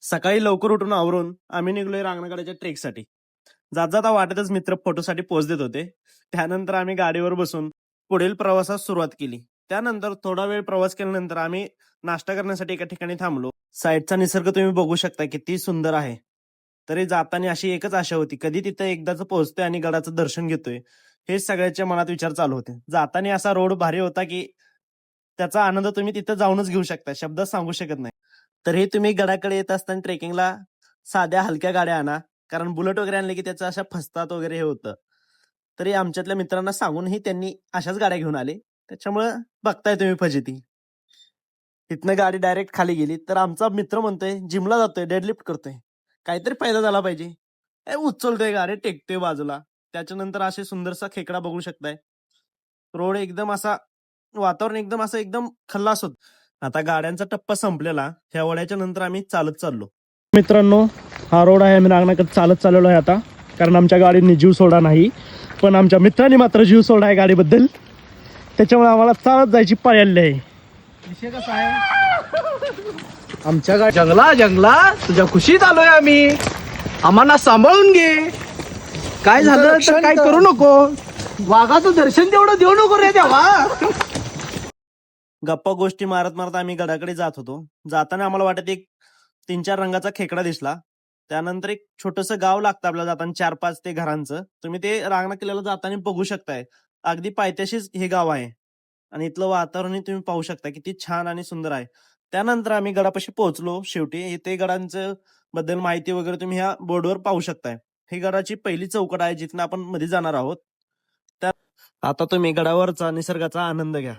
सकाळी लवकर उठून आवरून आम्ही निघलोय रांगणगाड्याच्या ट्रेकसाठी. जात जाता वाटेतच मित्र फोटोसाठी पोज देत होते. त्यानंतर आम्ही गाडीवर बसून पुढील प्रवासास सुरुवात केली. त्यानंतर थोडा वेळ प्रवास केल्यानंतर आम्ही नाश्ता करण्यासाठी एका ठिकाणी थांबलो. साईडचा निसर्ग तुम्ही बघू शकता किती सुंदर आहे. तरी जाताना अशी एकच आशा होती, कधी तिथं एकदाच पोहोचतोय आणि गडाचं दर्शन घेतोय. हे सगळ्याच्या मनात विचार चालू होते. जाताना असा रोड भारी होता की त्याचा आनंद तुम्ही तिथं जाऊनच घेऊ शकता, शब्दात सांगू शकत नाही. तर हे तुम्ही गडाकडे येत असताना ट्रेकिंगला साध्या हलक्या गाड्या आणा, कारण बुलेट वगैरे आणले की त्याचं अशा फसतात वगैरे हे होतं. तरी आमच्यातल्या मित्रांना सांगूनही त्यांनी अशाच गाड्या घेऊन आले. त्याच्यामुळं बघताय तुम्ही फजिती. तिथनं गाडी डायरेक्ट खाली गेली तर आमचा मित्र म्हणतोय जिमला जातोय, डेडलिफ्ट करतोय, काहीतरी फायदा झाला पाहिजे. उचलतोय गाडी, टेकतोय बाजूला. त्याच्यानंतर असे सुंदरसा खेकडा बघू शकताय. रोड एकदम असा, वातावरण एकदम असं एकदम खल्लास होत. आता गाड्यांचा टप्पा संपलेला. ह्या वड्याच्या नंतर आम्ही चालत चाललो. मित्रांनो, हा रोड आहे. आम्ही रांगणाकडे चालत चाललेलो आहे आता, कारण आमच्या गाडीने जीव सोडा नाही, पण आमच्या मित्रांनी मात्र जीव सोडा आहे गाडीबद्दल. त्याच्यामुळे आम्हाला चालत जायची पाळी आलेली आहे. विषय कसा आहे, आमच्या गाडी जंगला तुझ्या खुशीत आलोय आम्ही. आम्हाला सांभाळून घे, काय झालं तर काय करू नको. वाघाचं दर्शन तेवढं देऊ नको रे देवा. गप्पा गोष्टी मारत मारत आम्ही गडाकडे जात होतो. जाताना आम्हाला वाटत एक 3-4 रंगाचा खेकडा दिसला. त्यानंतर एक छोटंसं गाव लागतं आपल्याला जाताना, 4-5 ते घरांचं. तुम्ही ते रांगणा किल्ल्याला जाताना बघू शकताय. अगदी पायथ्याशीच हे गाव आहे आणि इथलं वातावरणही तुम्ही पाहू शकता किती छान आणि सुंदर आहे. त्यानंतर आम्ही गडापाशी पोहोचलो. शेवटी इथे गडांचं बद्दल माहिती वगैरे तुम्ही ह्या बोर्डवर पाहू शकताय. ही गडाची पहिली चौकट आहे जिथून आपण मध्ये जाणार आहोत. त्या आता तुम्ही गडावरचा निसर्गाचा आनंद घ्या.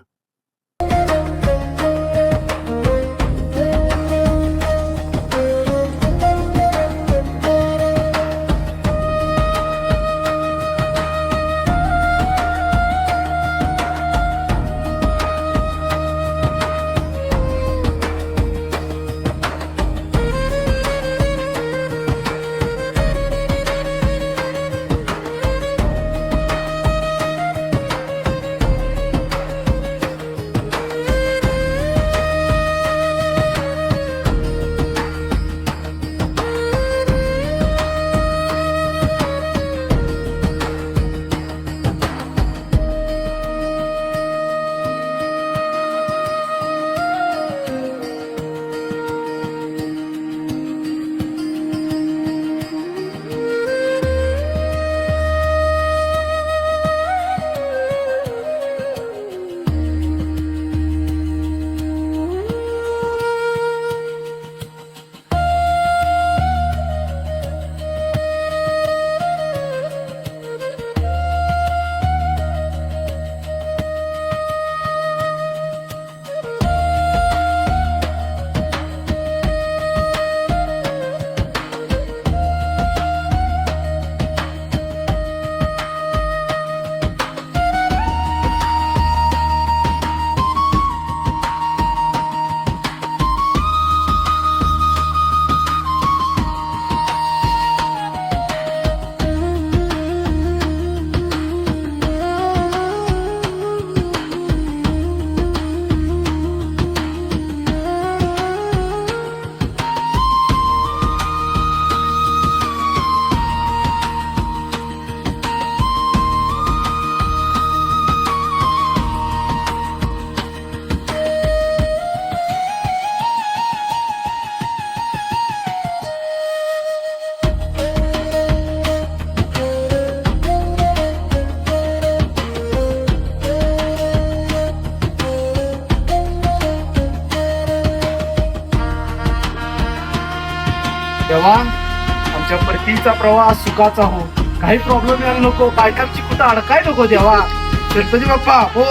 तेव्हा आमच्या परतीचा प्रवास सुखाचा हो, काही प्रॉब्लेम यायला नको, बायकांची कुठं अडकाय नको देवा. गणपती बाप्पा हो.